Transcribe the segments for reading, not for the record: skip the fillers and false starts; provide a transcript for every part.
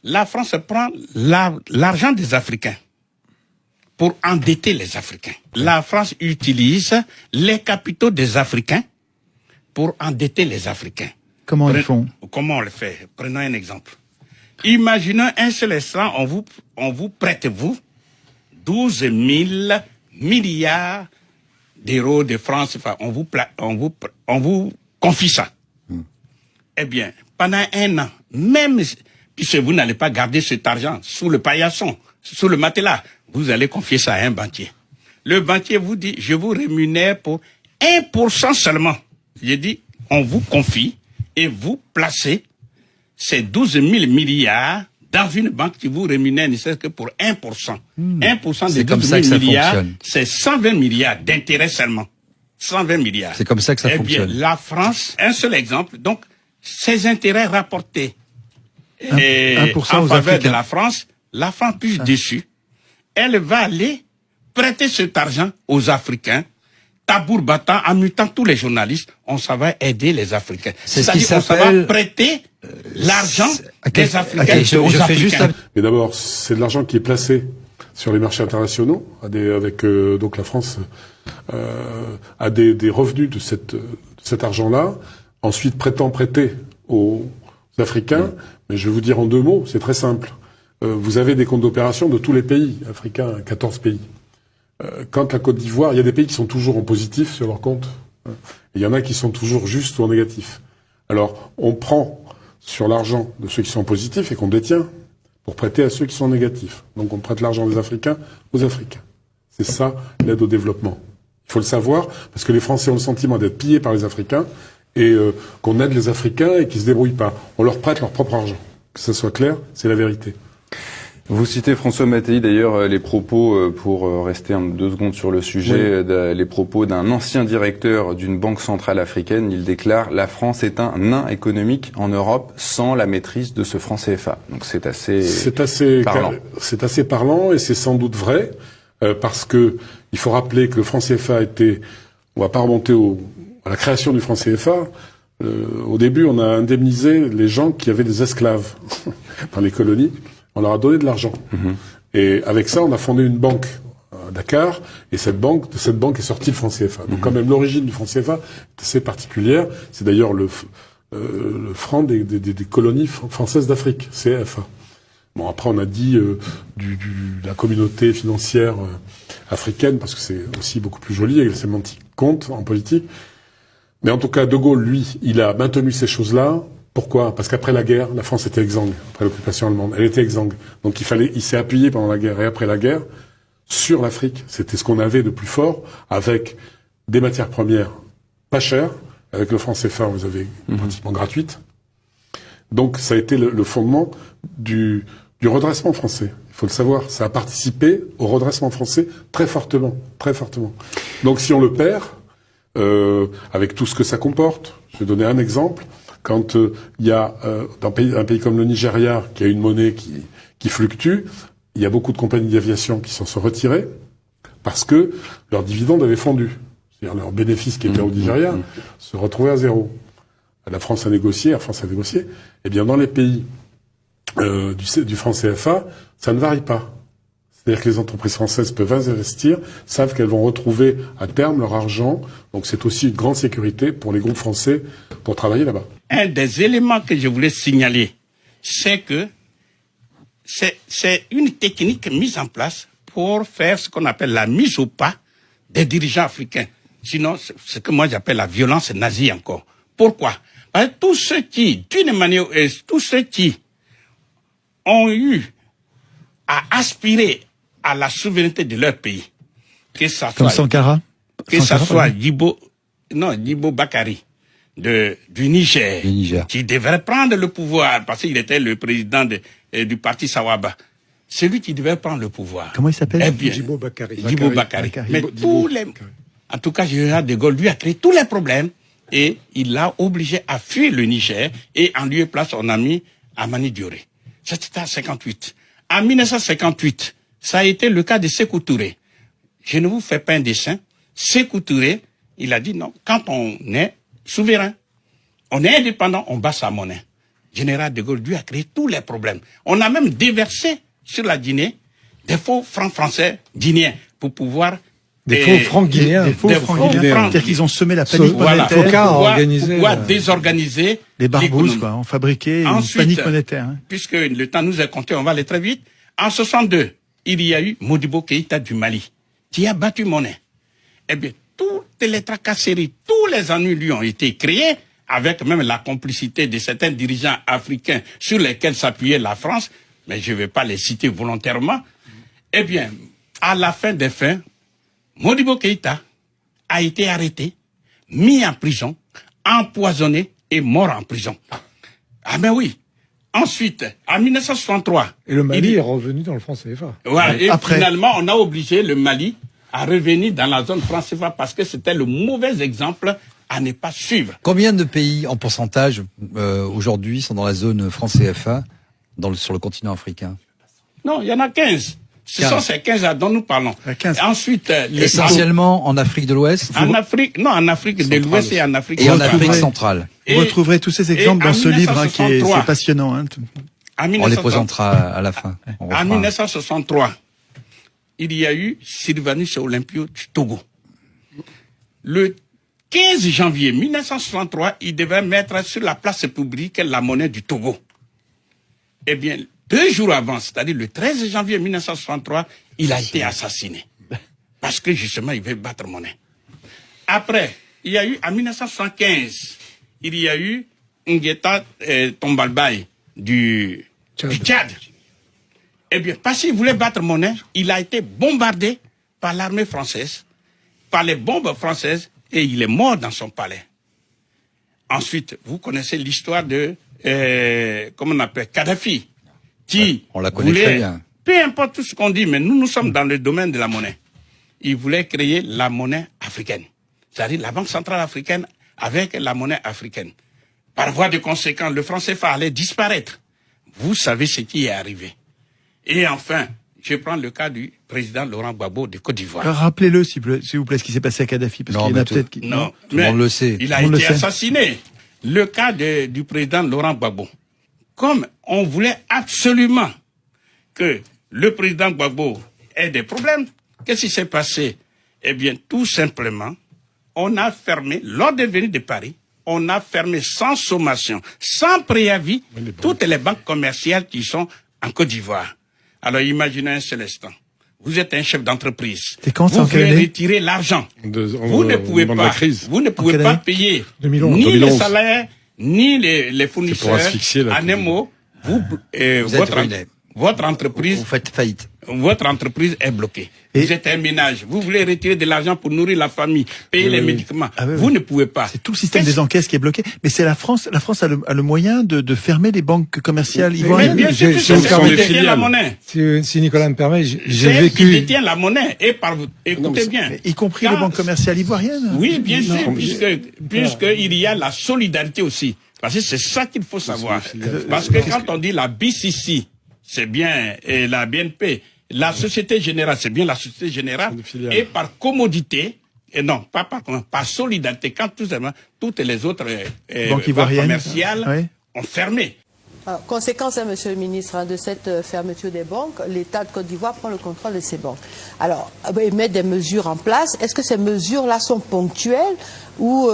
la France prend l'argent des Africains pour endetter les Africains. La France utilise les capitaux des Africains pour endetter les Africains. Comment ils font? Comment on le fait? Prenons un exemple. Imaginons un seul instant, on vous prête, vous, 12 000 milliards d'euros de France, enfin, on vous confie ça. Eh bien, pendant un an, même puisque vous n'allez pas garder cet argent sous le paillasson, sous le matelas, vous allez confier ça à un banquier. Le banquier vous dit, je vous rémunère pour 1% seulement. J'ai dit, on vous confie et vous placez ces 12 000 milliards dans une banque qui vous rémunère ne serait-ce que pour 1%. 1% des 12 000 milliards, c'est 120 milliards d'intérêts seulement. 120 milliards. C'est comme ça que ça fonctionne. Eh bien, la France, un seul exemple, donc, ces intérêts rapportés en faveur de la France plus dessus, elle va aller prêter cet argent aux Africains, tabour battant, en mutant tous les journalistes, on s'en va aider les Africains. C'est-à-dire qu'on s'en va prêter l'argent des Africains aux Africains. Mais d'abord, c'est de l'argent qui est placé sur les marchés internationaux, avec donc la France a des revenus de cet argent-là, ensuite prêter aux Africains. Mais je vais vous dire en 2 mots, c'est très simple. Vous avez des comptes d'opération de tous les pays africains, 14 pays. Quand la Côte d'Ivoire, il y a des pays qui sont toujours en positif sur leur compte, et il y en a qui sont toujours juste ou en négatif. Alors, on prend sur l'argent de ceux qui sont en positif et qu'on détient pour prêter à ceux qui sont en négatif. Donc on prête l'argent des Africains aux Africains. C'est ça l'aide au développement. Il faut le savoir, parce que les Français ont le sentiment d'être pillés par les Africains et qu'on aide les Africains et qu'ils se débrouillent pas. On leur prête leur propre argent. Que ça soit clair, c'est la vérité. Vous citez François Mattei, d'ailleurs, les propos, pour rester 2 secondes sur le sujet, les propos d'un ancien directeur d'une banque centrale africaine. Il déclare « La France est un nain économique en Europe sans la maîtrise de ce franc CFA ». Donc c'est assez parlant. C'est assez parlant et c'est sans doute vrai, parce que il faut rappeler que le franc CFA était... On va pas remonter à la création du franc CFA. Au début, on a indemnisé les gens qui avaient des esclaves dans les colonies. On leur a donné de l'argent. Et avec ça, on a fondé une banque à Dakar, et de cette banque est sorti le franc CFA. Donc quand même, l'origine du franc CFA est assez particulière. C'est d'ailleurs le franc des colonies françaises d'Afrique, CFA. Bon, après, on a dit de la communauté financière africaine, parce que c'est aussi beaucoup plus joli, et la sémantique compte en politique. Mais en tout cas, De Gaulle, lui, il a maintenu ces choses-là. Pourquoi? Parce qu'après la guerre, la France était exsangue. Après l'occupation allemande, elle était exsangue. Donc il s'est appuyé pendant la guerre et après la guerre sur l'Afrique. C'était ce qu'on avait de plus fort, avec des matières premières pas chères. Avec le franc CFA, vous avez pratiquement gratuite. Donc ça a été le fondement du redressement français. Il faut le savoir. Ça a participé au redressement français très fortement, très fortement. Donc si on le perd, avec tout ce que ça comporte, je vais donner un exemple. Quand il y a dans un pays comme le Nigeria, qui a une monnaie qui fluctue, il y a beaucoup de compagnies d'aviation qui s'en sont retirées parce que leurs dividendes avaient fondu. C'est-à-dire leurs bénéfices qui étaient au Nigeria se retrouvaient à zéro. La France a négocié, Air France a négocié. Eh bien, dans les pays du franc CFA, ça ne varie pas. C'est-à-dire que les entreprises françaises peuvent investir, savent qu'elles vont retrouver à terme leur argent. Donc c'est aussi une grande sécurité pour les groupes français pour travailler là-bas. Un des éléments que je voulais signaler, c'est que c'est une technique mise en place pour faire ce qu'on appelle la mise au pas des dirigeants africains. Sinon, c'est ce que moi j'appelle la violence nazie encore. Pourquoi? Parce que tous ceux qui, d'une manière, tous ceux qui ont eu à aspirer à la souveraineté de leur pays, que ça comme soit Sankara, que ça soit Djibo Bakary du Niger, qui devrait prendre le pouvoir parce qu'il était le président du parti Sawaba. C'est lui qui devait prendre le pouvoir. Comment il s'appelle? Eh bien, Djibo Bakary. Mais en tout cas, général de Gaulle lui a créé tous les problèmes et il l'a obligé à fuir le Niger et en lieu et place on a mis Amani Dioré. C'était en 58. En 1958, ça a été le cas de Sékou Touré. Je ne vous fais pas un dessin. Sékou Touré, il a dit non, quand on est souverain, on est indépendant, on bat sa monnaie. général de Gaulle, lui a créé tous les problèmes. On a même déversé sur la Guinée des faux francs français guinéens pour pouvoir... Des faux francs guinéens. Des faux francs guinéens. C'est-à-dire qu'ils ont semé la panique Voilà, monétaire. organiser pouvoir désorganiser Les barbouzes, l'économie. quoi, ont fabriqué Ensuite, une panique monétaire. Hein. Puisque le temps nous est compté, on va aller très vite. En 62, il y a eu Modibo Keïta du Mali, qui a battu monnaie. Eh bien, toutes les tracasseries, tous les ennuis lui ont été créés, avec même la complicité de certains dirigeants africains sur lesquels s'appuyait la France, mais je ne vais pas les citer volontairement. Eh bien, à la fin des fins, Modibo Keïta a été arrêté, mis en prison, empoisonné et mort en prison. Ah ben oui. Ensuite, en 1963... Et le Mali est revenu dans le franc CFA. Voilà, et Après. finalement, on a obligé le Mali à revenir dans la zone franc CFA parce que c'était le mauvais exemple à ne pas suivre. Combien de pays en pourcentage aujourd'hui sont dans la zone franc CFA sur le continent africain? Non, il y en a 15. Ce 15. sont ces 15 dont nous parlons. 15. Ensuite, Essentiellement en Afrique de l'Ouest en Afrique de l'Ouest et en Afrique et en centrale. Afrique centrale. Vous retrouverez tous ces exemples en dans ce livre, qui est 1963. c'est passionnant. Hein. En On les 1963, présentera à la fin. On en refera. 1963, il y a eu Sylvanus Olympio du Togo. Le 15 janvier 1963, il devait mettre sur la place publique la monnaie du Togo. Eh bien, 2 jours avant, c'est-à-dire le 13 janvier 1963, il a été assassiné. Parce que justement, il veut battre monnaie. Après, il y a eu, en 1975, il y a eu Ngueta Tombalbaye du Tchad. Eh bien, parce qu'il voulait battre monnaie, il a été bombardé par l'armée française, par les bombes françaises, et il est mort dans son palais. Ensuite, vous connaissez l'histoire de, comment on appelle, Kadhafi, qui on la connaît très voulait, bien. peu importe tout ce qu'on dit, mais nous sommes dans le domaine de la monnaie. Il voulait créer la monnaie africaine, c'est-à-dire la Banque centrale africaine avec la monnaie africaine. Par voie de conséquence, le franc CFA allait disparaître. Vous savez ce qui est arrivé. Et enfin, je prends le cas du président Laurent Gbagbo de Côte d'Ivoire. Rappelez-le, s'il vous plaît, ce qui s'est passé à Kadhafi, parce Non, qu'il y en a mais tout- peut-être qui... Non, Tout le mais monde le sait. il a Tout le monde été le sait. assassiné. Le cas du président Laurent Gbagbo. Comme on voulait absolument que le président Gbagbo ait des problèmes, qu'est-ce qui s'est passé? Eh bien, tout simplement, on a fermé, lors de venue de Paris, on a fermé sans sommation, sans préavis, toutes les banques commerciales qui sont en Côte d'Ivoire. Alors, imaginez un seul instant. Vous êtes un chef d'entreprise. C'est quand, ça, vous en quelle voulez année retirer l'argent. Vous Au ne pouvez moment de la pas, crise. vous ne pouvez quelle pas année payer 2011. ni les 2011. salaires, ni les fournisseurs. asphyxier la En un mot, vous, Vous êtes ruiné. votre entreprise, Vous faites faillite. votre entreprise est bloquée. Et- Vous êtes un ménage. Vous voulez retirer de l'argent pour nourrir la famille, payer les médicaments. Ah oui, vous oui. ne pouvez pas. C'est tout le système des encaisses qui est bloqué. Mais c'est la France a le moyen de fermer les banques commerciales Mais ivoiriennes. bien sûr, j'ai- puisque j'ai c'est encore qui des détient la filiales. monnaie. Si Nicolas me permet, j'ai C'est elle qui vécu... détient la monnaie. Et écoutez bien. Y compris les Quand- banques commerciales ivoiriennes. Oui, bien sûr, puisqu'il y a la solidarité aussi. Parce que c'est ça qu'il faut savoir. Parce que quand on dit la BCC, c'est bien et la BNP, la Société Générale, c'est bien la Société Générale, Une filiale. et par commodité, et non, pas par solidarité, quand toutes les autres Banques ivoiriennes. commerciales Oui. ont fermé. Alors, conséquence, hein, Monsieur le ministre, hein, de cette fermeture des banques, l'État de Côte d'Ivoire prend le contrôle de ces banques. Alors, il met des mesures en place. Est-ce que ces mesures-là sont ponctuelles ou,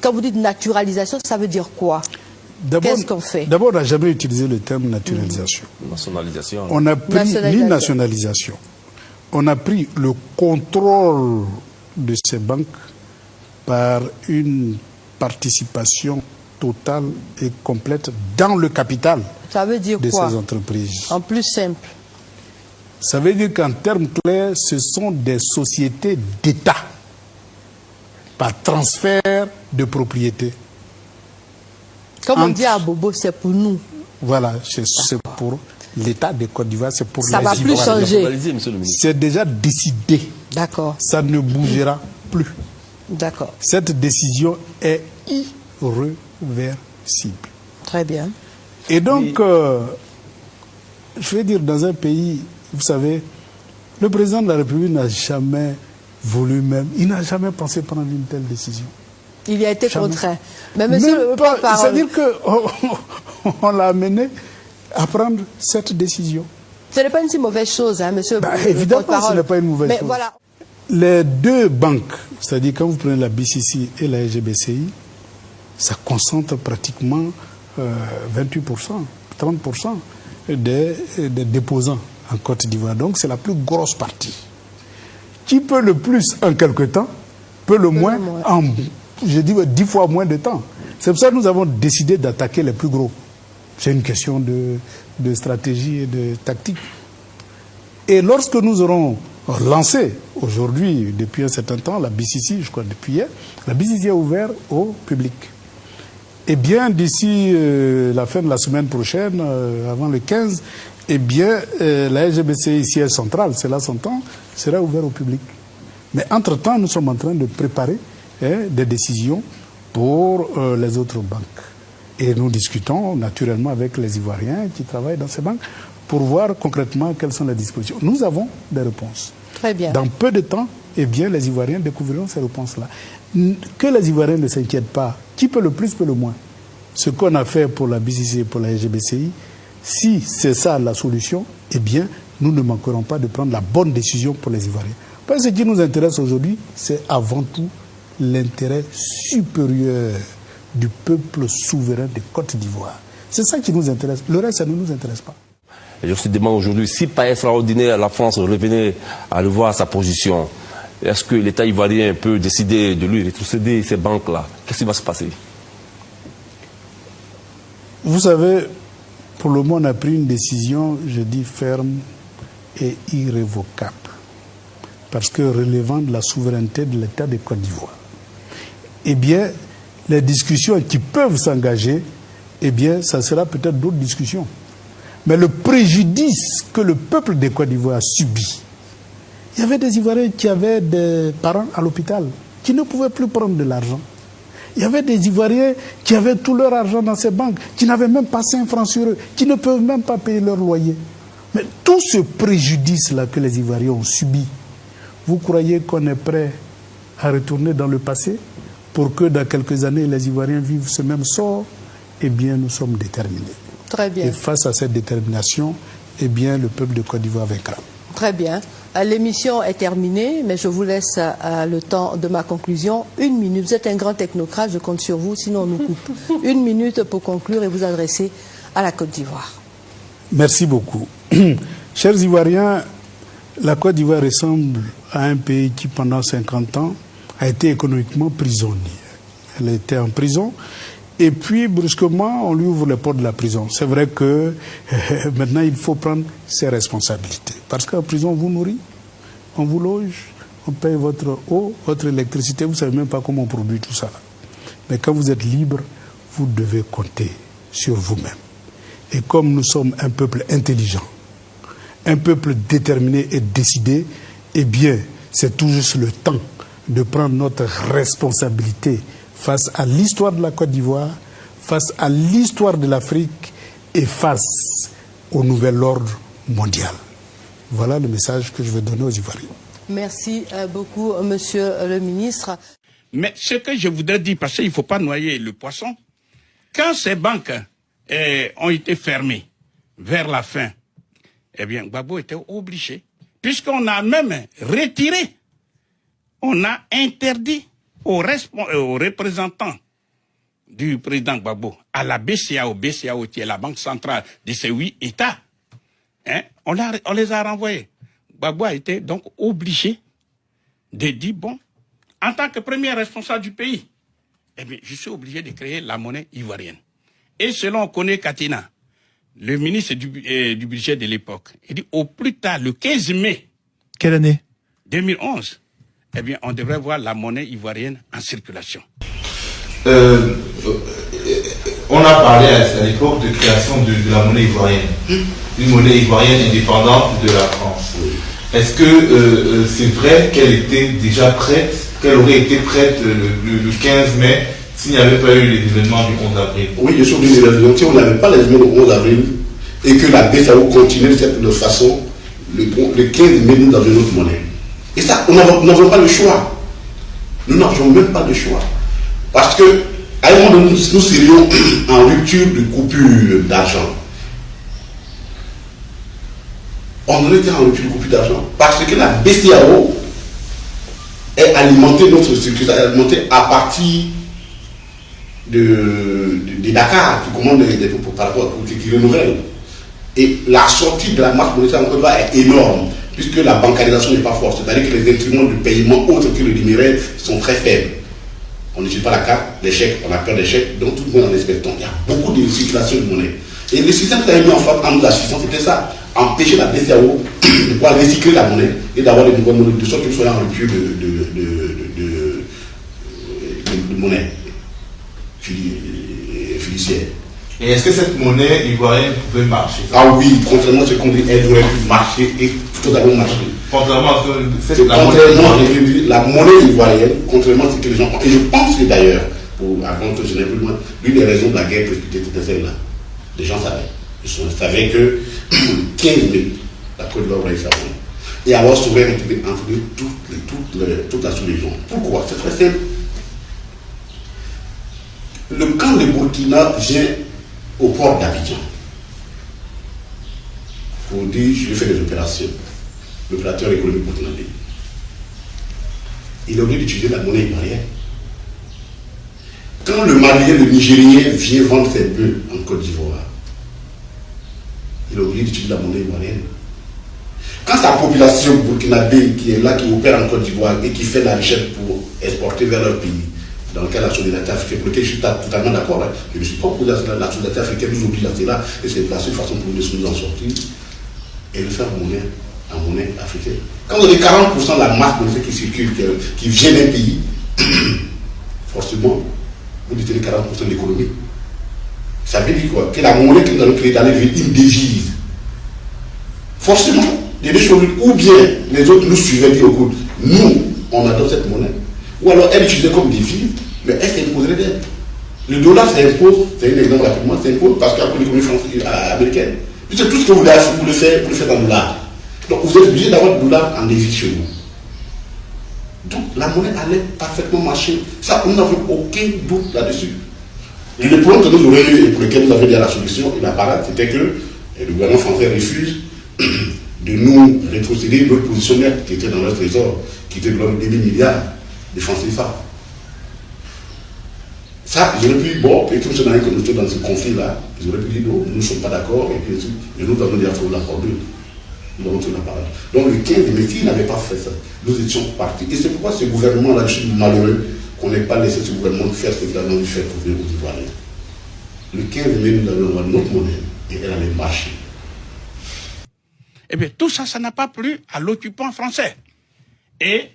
quand vous dites naturalisation, ça veut dire quoi? Qu'est-ce qu'on fait? D'abord, on n'a jamais utilisé le terme naturalisation. Nationalisation. On a pris ni nationalisation. On a pris le contrôle de ces banques par une participation totale et complète dans le capital Ça veut dire de quoi? ces entreprises. En plus simple. Ça veut dire qu'en termes clairs, ce sont des sociétés d'État par transfert de propriété. Comme on Entre- dit à Bobo, c'est pour nous. Voilà, c'est pour l'État de Côte d'Ivoire, c'est pour Ça les va plus Ivoiriens. changer. Nationalisé, monsieur le ministre. C'est déjà décidé. D'accord, Ça ne bougera plus. d'accord. Cette décision est irréversible. Très bien. Et donc, je vais dire, dans un pays, vous savez, le président de la République n'a jamais voulu même, il n'a jamais pensé prendre une telle décision. Il y a été Jamais. contraint. Mais monsieur c'est-à-dire qu'on l'a amené à prendre cette décision. Ce n'est pas une si mauvaise chose, hein, monsieur. Évidemment, ce n'est pas une mauvaise chose. Voilà. Les deux banques, c'est-à-dire quand vous prenez la BCC et la SGBCI, ça concentre pratiquement 28%, 30% des déposants en Côte d'Ivoire. Donc c'est la plus grosse partie. Qui peut le plus en quelque temps, peut le moins en, je dis, 10 fois moins de temps. C'est pour ça que nous avons décidé d'attaquer les plus gros. C'est une question de stratégie et de tactique. Et lorsque nous aurons lancé aujourd'hui, depuis un certain temps, la BCC, je crois depuis hier, la BCC est ouverte au public. Et bien d'ici la fin de la semaine prochaine, avant le 15, eh bien la SGBCI siège central, c'est là son temps, sera ouvert au public. Mais entre-temps, nous sommes en train de préparer des décisions pour les autres banques. Et nous discutons naturellement avec les Ivoiriens qui travaillent dans ces banques pour voir concrètement quelles sont les dispositions. Nous avons des réponses. Très bien. Dans peu de temps, eh bien, les Ivoiriens découvriront ces réponses-là. Que les Ivoiriens ne s'inquiètent pas. Qui peut le plus, peut le moins. Ce qu'on a fait pour la BCC et pour la SGBCI, si c'est ça la solution, eh bien, nous ne manquerons pas de prendre la bonne décision pour les Ivoiriens. Parce que ce qui nous intéresse aujourd'hui, c'est avant tout l'intérêt supérieur du peuple souverain de Côte d'Ivoire. C'est ça qui nous intéresse. Le reste, ça ne nous intéresse pas. Je me demande aujourd'hui, si pas extraordinaire, la France revenait à revoir sa position, est-ce que l'État ivoirien peut décider de lui rétrocéder ces banques-là? Qu'est-ce qui va se passer? Vous savez, pour le moment, on a pris une décision, je dis ferme et irrévocable, parce que relevant de la souveraineté de l'État de Côte d'Ivoire. Eh bien, les discussions qui peuvent s'engager, eh bien, ça sera peut-être d'autres discussions. Mais le préjudice que le peuple de Côte d'Ivoire a subi, il y avait des Ivoiriens qui avaient des parents à l'hôpital, qui ne pouvaient plus prendre de l'argent. Il y avait des Ivoiriens qui avaient tout leur argent dans ces banques, qui n'avaient même pas 5 francs sur eux, qui ne peuvent même pas payer leur loyer. Mais tout ce préjudice-là que les Ivoiriens ont subi, vous croyez qu'on est prêt à retourner dans le passé pour que dans quelques années les Ivoiriens vivent ce même sort? Eh bien, nous sommes déterminés. Très bien. Et face à cette détermination, eh bien, le peuple de Côte d'Ivoire vaincra. Très bien. L'émission est terminée, mais je vous laisse le temps de ma conclusion. 1 minute. Vous êtes un grand technocrate, je compte sur vous, sinon on nous coupe. 1 minute pour conclure et vous adresser à la Côte d'Ivoire. Merci beaucoup. Chers Ivoiriens, la Côte d'Ivoire ressemble à un pays qui, pendant 50 ans, a été économiquement prisonnier. Elle était en prison. Et puis, brusquement, on lui ouvre les portes de la prison. C'est vrai que maintenant, il faut prendre ses responsabilités. Parce qu'en prison, on vous nourrit, on vous loge, on paye votre eau, votre électricité. Vous ne savez même pas comment on produit tout ça. Mais quand vous êtes libre, vous devez compter sur vous-même. Et comme nous sommes un peuple intelligent, un peuple déterminé et décidé, eh bien, c'est tout juste le temps de prendre notre responsabilité face à l'histoire de la Côte d'Ivoire, face à l'histoire de l'Afrique et face au nouvel ordre mondial. Voilà le message que je veux donner aux Ivoiriens. Merci beaucoup, monsieur le ministre. Mais ce que je voudrais dire, parce qu'il ne faut pas noyer le poisson, quand ces banques ont été fermées vers la fin, eh bien, Gbagbo était obligé, puisqu'on a même retiré, on a interdit aux représentants du président Gbagbo, à la BCAO qui est la banque centrale de ces 8 États, hein, on les a renvoyés. Gbagbo a été donc obligé de dire, bon, en tant que premier responsable du pays, eh bien, je suis obligé de créer la monnaie ivoirienne. Et selon Kone Katina, le ministre du budget de l'époque, il dit au plus tard, le 15 mai. Quelle année? 2011. Eh bien, on devrait voir la monnaie ivoirienne en circulation. On a parlé à l'époque de création de la monnaie ivoirienne. Une monnaie ivoirienne indépendante de la France. Est-ce que c'est vrai qu'elle était déjà prête, qu'elle aurait été prête le 15 mai s'il n'y avait pas eu les événements du 11 avril? Oui, je suis obligé de dire, si on n'avait pas les événements du 11 avril et que la BCAO continuait de cette façon, le 15 mai, nous avions notre monnaie. Et ça, nous n'avons pas le choix. Nous n'avons même pas le choix. Parce que, à un moment donné, nous serions en rupture de coupure d'argent. On était en rupture de coupure d'argent parce que la BCEAO est alimentée, notre structure est alimentée à partir de Dakar, qui commande des par rapport à qui renouvelle. Et la sortie de la masse monétaire en Côte d'Ivoire est énorme, puisque la bancarisation n'est pas forte. C'est-à-dire que les instruments de paiement autres que le numéraire sont très faibles. On n'utilise pas la carte, les chèques, on a peur des chèques, donc tout le monde en espèce. Donc il y a beaucoup de circulation de monnaie. Et le système qui a mis en face en nous assistants, c'était ça, empêcher la BCEAO de pouvoir recycler la monnaie et d'avoir des nouvelles monnaies, de sorte qu'il soit en rupture de monnaie fiduciaire. Et est-ce que cette monnaie ivoirienne pouvait marcher? Ah oui, contrairement à ce qu'on dit, elle aurait pu marcher et totalement marcher. Contrairement à ce que la monnaie ivoirienne, contrairement à ce que les gens pensent. Et je pense que d'ailleurs, avant que je n'aille plus loin, l'une des raisons de la guerre précipitée était celle-là. Les gens savaient. Ils savaient que 15 000, la Côte d'Ivoire aurait eu sa monnaie. Et alors, sauver entre toute la sous-région. Pourquoi? C'est très simple. Le camp de Burkina vient au port d'Abidjan pour dire je vais faire des opérations. L'opérateur économique burkinabé. Il est obligé d'utiliser la monnaie ivoirienne. Quand le Malien, le Nigérien vient vendre ses bœufs en Côte d'Ivoire, il est obligé d'utiliser la monnaie ivoirienne. Quand sa population burkinabé qui est là, qui opère en Côte d'Ivoire et qui fait la richesse pour exporter vers leur pays, dans le cas de la solidarité africaine, pour lequel je suis totalement d'accord, hein. Je ne suis pas opposé à cela. La solidarité africaine nous oblige à cela, et c'est la seule façon pour nous en sortir, et le faire en monnaie africaine. Quand vous avez 40% de la masse monétaire qui circule, qui vient d'un pays, forcément, vous détenez 40% de l'économie. Ça veut dire quoi? Que la monnaie que nous allons créer dans les villes, une devise. Forcément, il y a des choses, ou bien les autres nous suivaient dire, écoute, nous, on adopte cette monnaie. Ou alors elle utilisait comme devise, mais elle s'imposerait d'elle. Le dollar s'impose, c'est un exemple rapidement, s'impose parce qu'il y a l'économie française américaine. C'est tout ce que vous le faites en dollars. Donc vous êtes obligé d'avoir du dollar en devise chez vous. Donc la monnaie allait parfaitement marcher. Ça, nous n'avons aucun doute là-dessus. Et le problème que nous aurions eu et pour lequel nous avions dit à la solution et la parade, c'était que le gouvernement français refuse de nous rétrocéder notre position nette qui était dans notre trésor, qui était de l'ordre de 2 000 milliards de francs CFA. Ça, ils auraient pu dire, bon, et comme ça, que nous sommes dans ce conflit-là, ils auraient pu dire, non, nous ne sommes pas d'accord, et puis et nous avons dit, il faut l'accorder. Nous avons fait la parade. Donc le 15 mai, s'ils n'avaient pas fait ça, nous étions partis. Et c'est pourquoi ce gouvernement-là, je suis malheureux qu'on n'ait pas laissé ce gouvernement faire ce qu'il a envie de faire pour venir aux Ivoiriens. Le 15 mai, nous avions notre monnaie, et elle allait marcher. Eh bien, tout ça, ça n'a pas plu à l'occupant français. Et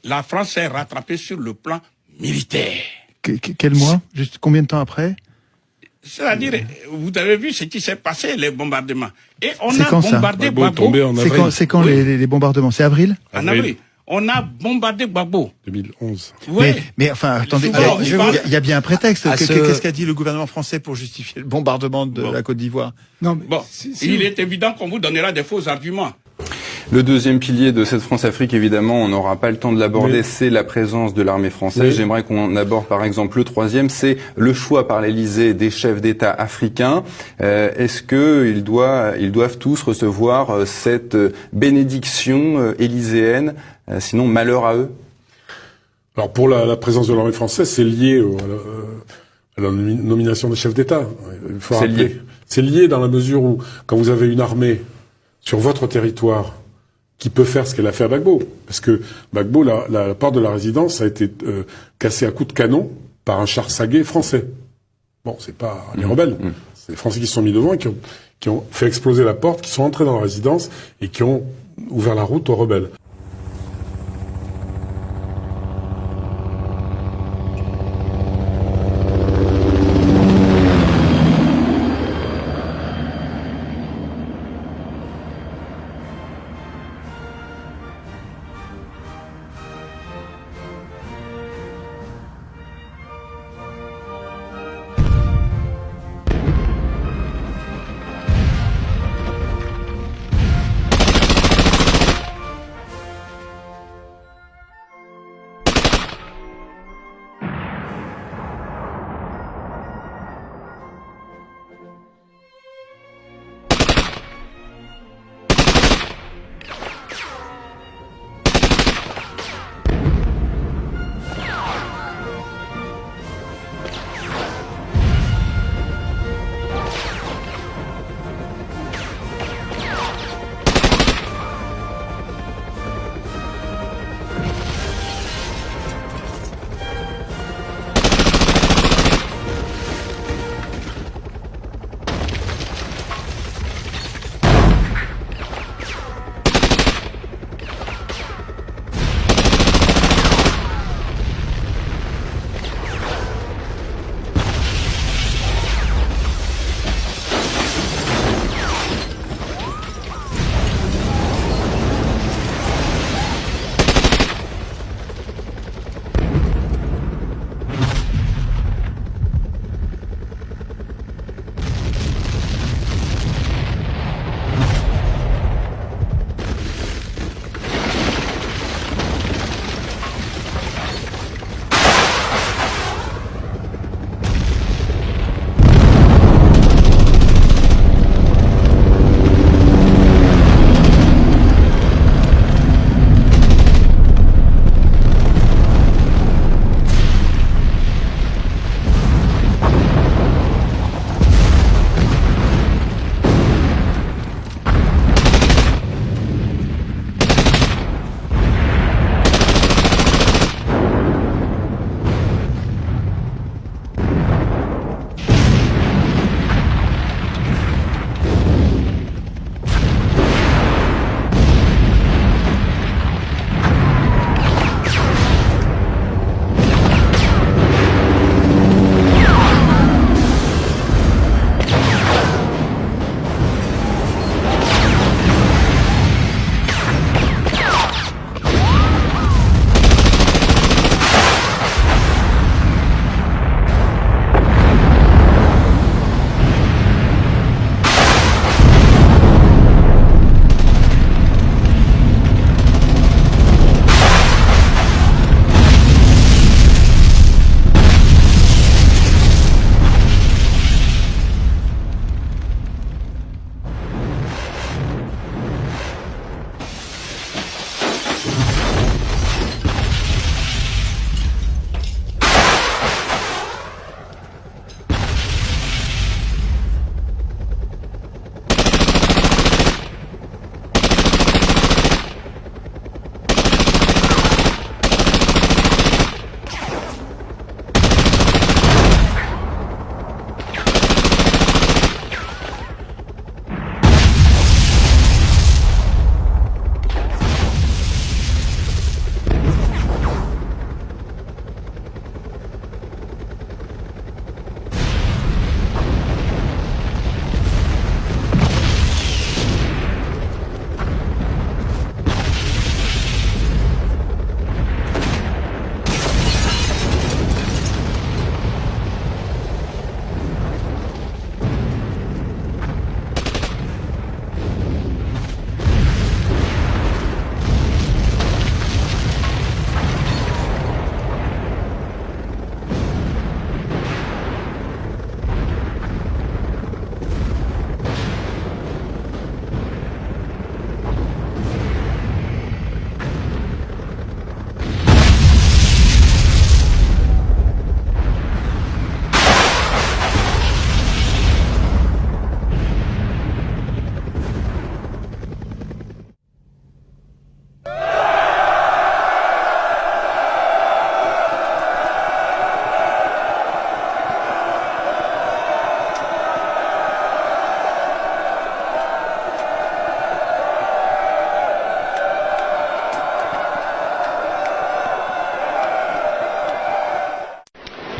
la France s'est rattrapée sur le plan militaire. Quel mois? Juste combien de temps après? C'est-à-dire, vous avez vu ce qui s'est passé, les bombardements. Et on a quand, bombardé Gbagbo. C'est quand oui. les bombardements? C'est avril? En avril. On a bombardé Gbagbo. 2011. Oui. Mais enfin, attendez, il y a bien un prétexte. Qu'est-ce qu'a dit le gouvernement français pour justifier le bombardement de la Côte d'Ivoire? Non, mais bon, il est évident qu'on vous donnera des faux arguments. Le deuxième pilier de cette France-Afrique, évidemment, on n'aura pas le temps de l'aborder, c'est la présence de l'armée française. J'aimerais qu'on aborde par exemple le troisième, c'est le choix par l'Élysée des chefs d'État africains. Est-ce qu'ils doivent tous recevoir cette bénédiction élyséenne, sinon malheur à eux? Alors pour la présence de l'armée française, c'est lié à la nomination des chefs d'État. C'est lié dans la mesure où, quand vous avez une armée sur votre territoire qui peut faire ce qu'elle a fait à Gbagbo. Parce que Gbagbo, la porte de la résidence a été cassée à coups de canon par un char sagué français. Bon, c'est pas les rebelles. C'est les Français qui se sont mis devant et qui ont fait exploser la porte, qui sont entrés dans la résidence et qui ont ouvert la route aux rebelles.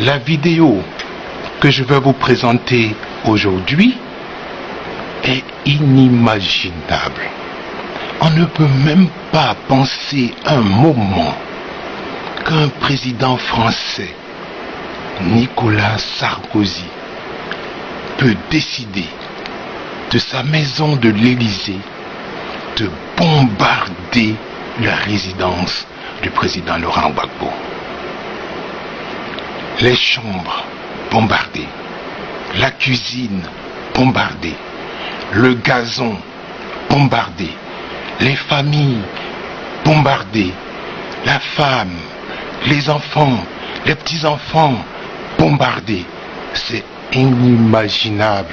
La vidéo que je vais vous présenter aujourd'hui est inimaginable. On ne peut même pas penser un moment qu'un président français, Nicolas Sarkozy, peut décider de sa maison de l'Élysée de bombarder la résidence du président Laurent Gbagbo. Les chambres bombardées, la cuisine bombardée, le gazon bombardé, les familles bombardées, la femme, les enfants, les petits-enfants bombardés. C'est inimaginable.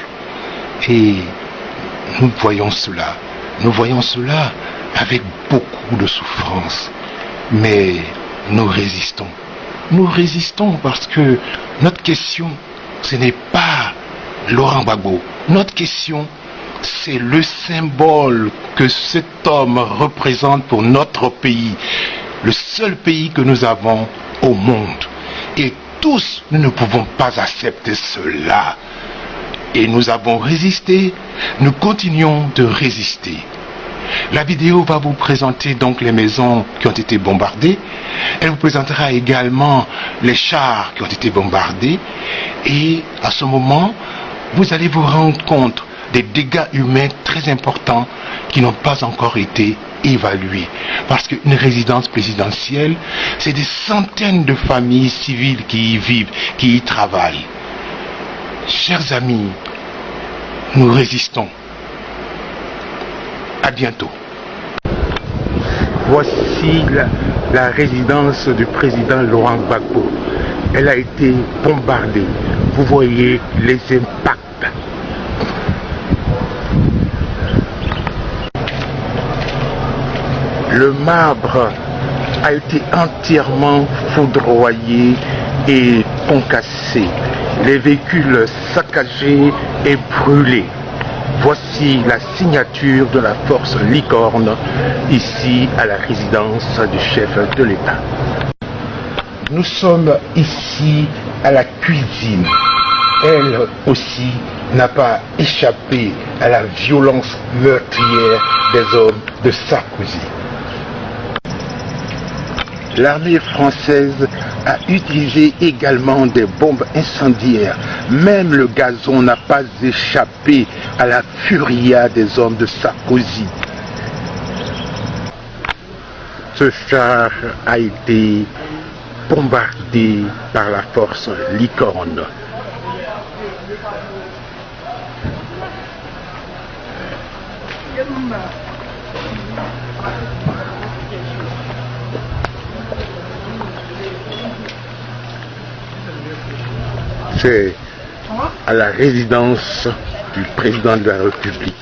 Et nous voyons cela avec beaucoup de souffrance. Mais nous résistons. Nous résistons parce que notre question, ce n'est pas Laurent Gbagbo. Notre question, c'est le symbole que cet homme représente pour notre pays. Le seul pays que nous avons au monde. Et tous, nous ne pouvons pas accepter cela. Et nous avons résisté, nous continuons de résister. La vidéo va vous présenter donc les maisons qui ont été bombardées. Elle vous présentera également les chars qui ont été bombardés. Et à ce moment, vous allez vous rendre compte des dégâts humains très importants qui n'ont pas encore été évalués. Parce qu'une résidence présidentielle, c'est des centaines de familles civiles qui y vivent, qui y travaillent. Chers amis, nous résistons. À bientôt. Voici la résidence du président Laurent Gbagbo. Elle a été bombardée. Vous voyez les impacts. Le marbre a été entièrement foudroyé et concassé. Les véhicules saccagés et brûlés. Voici la signature de la force Licorne, ici à la résidence du chef de l'État. Nous sommes ici à la cuisine. Elle aussi n'a pas échappé à la violence meurtrière des hommes de Sarkozy. L'armée française a utilisé également des bombes incendiaires. Même le gazon n'a pas échappé à la furia des hommes de Sarkozy. Ce char a été bombardé par la force Licorne. C'est à la résidence du président de la République.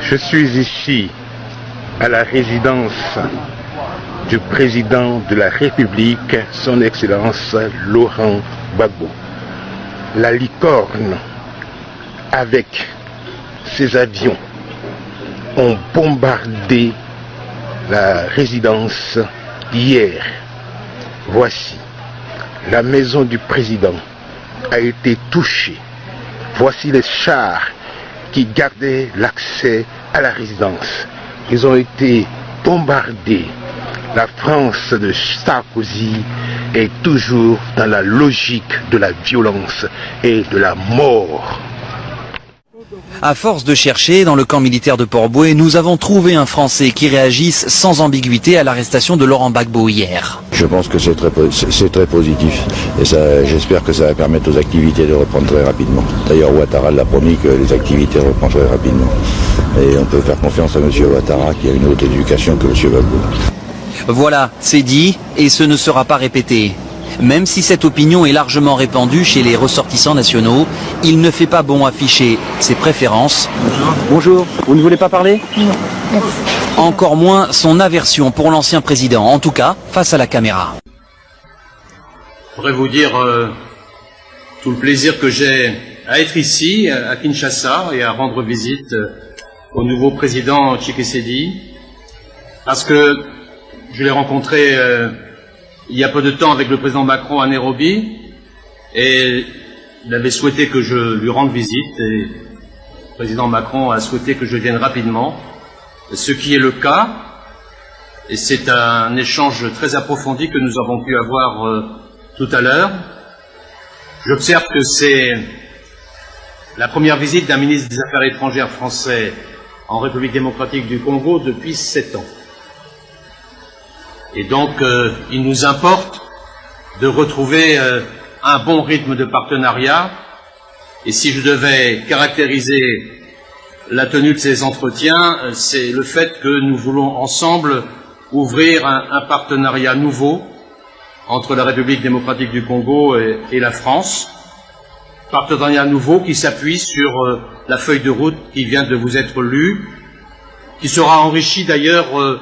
Je suis ici à la résidence du président de la République, son Excellence Laurent Gbagbo. La Licorne, avec ses avions, ont bombardé la résidence hier. Voici, la maison du président a été touchée. Voici les chars qui gardaient l'accès à la résidence. Ils ont été bombardés. La France de Sarkozy est toujours dans la logique de la violence et de la mort. À force de chercher dans le camp militaire de Port-Bouët, nous avons trouvé un Français qui réagisse sans ambiguïté à l'arrestation de Laurent Gbagbo hier. Je pense que c'est très positif et j'espère que ça va permettre aux activités de reprendre très rapidement. D'ailleurs, Ouattara l'a promis que les activités reprennent très rapidement. Et on peut faire confiance à M. Ouattara qui a une haute éducation que M. Gbagbo. Voilà, c'est dit et ce ne sera pas répété. Même si cette opinion est largement répandue chez les ressortissants nationaux, il ne fait pas bon afficher ses préférences. Bonjour, vous ne voulez pas parler? Non. Encore moins son aversion pour l'ancien président, en tout cas face à la caméra. Je voudrais vous dire tout le plaisir que j'ai à être ici, à Kinshasa, et à rendre visite au nouveau président Tshisekedi, parce que je l'ai rencontré il y a peu de temps avec le président Macron à Nairobi, et il avait souhaité que je lui rende visite, et le président Macron a souhaité que je vienne rapidement, ce qui est le cas, et c'est un échange très approfondi que nous avons pu avoir tout à l'heure. J'observe que c'est la première visite d'un ministre des Affaires étrangères français en République démocratique du Congo depuis 7 ans. Et donc, il nous importe de retrouver un bon rythme de partenariat. Et si je devais caractériser la tenue de ces entretiens, c'est le fait que nous voulons ensemble ouvrir un partenariat nouveau entre la République démocratique du Congo et la France. Partenariat nouveau qui s'appuie sur la feuille de route qui vient de vous être lue, qui sera enrichi d'ailleurs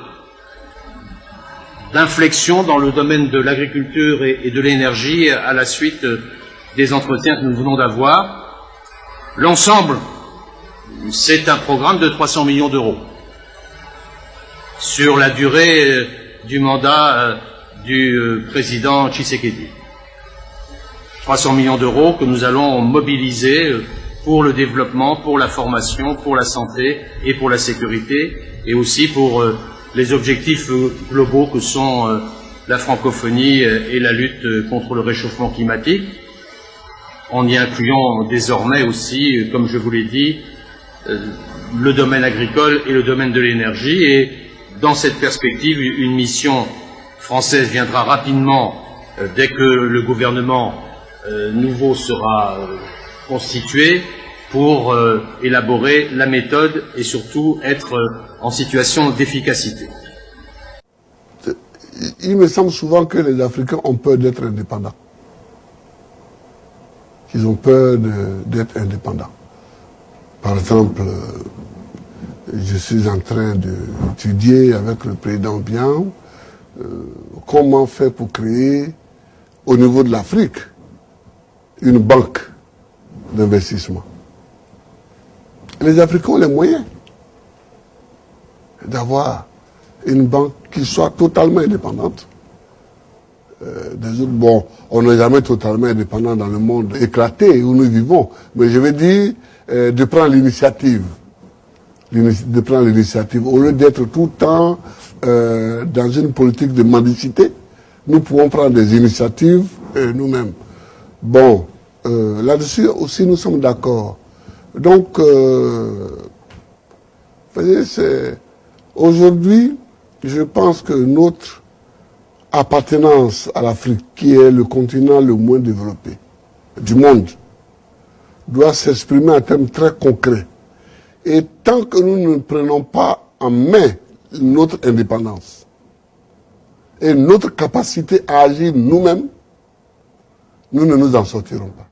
d'inflexion dans le domaine de l'agriculture et de l'énergie à la suite des entretiens que nous venons d'avoir. L'ensemble, c'est un programme de 300 millions d'euros sur la durée du mandat du président Tshisekedi. 300 millions d'euros que nous allons mobiliser pour le développement, pour la formation, pour la santé et pour la sécurité, et aussi pour les objectifs globaux que sont la francophonie et la lutte contre le réchauffement climatique, en y incluant désormais aussi, comme je vous l'ai dit, le domaine agricole et le domaine de l'énergie. Et dans cette perspective, une mission française viendra rapidement dès que le gouvernement nouveau sera constitué pour élaborer la méthode et surtout être en situation d'efficacité. Il me semble souvent que les Africains ont peur d'être indépendants. Ils ont peur d'être indépendants. Par exemple, je suis en train d'étudier avec le président Bian comment faire pour créer au niveau de l'Afrique une banque d'investissement. Les Africains ont les moyens d'avoir une banque qui soit totalement indépendante des autres. Bon, on n'est jamais totalement indépendant dans le monde éclaté où nous vivons, mais je veux dire de prendre l'initiative. De prendre l'initiative. Au lieu d'être tout le temps dans une politique de mendicité, nous pouvons prendre des initiatives nous-mêmes. Bon, là-dessus aussi nous sommes d'accord. Donc, aujourd'hui, je pense que notre appartenance à l'Afrique, qui est le continent le moins développé du monde, doit s'exprimer en termes très concrets. Et tant que nous ne prenons pas en main notre indépendance et notre capacité à agir nous-mêmes, nous ne nous en sortirons pas.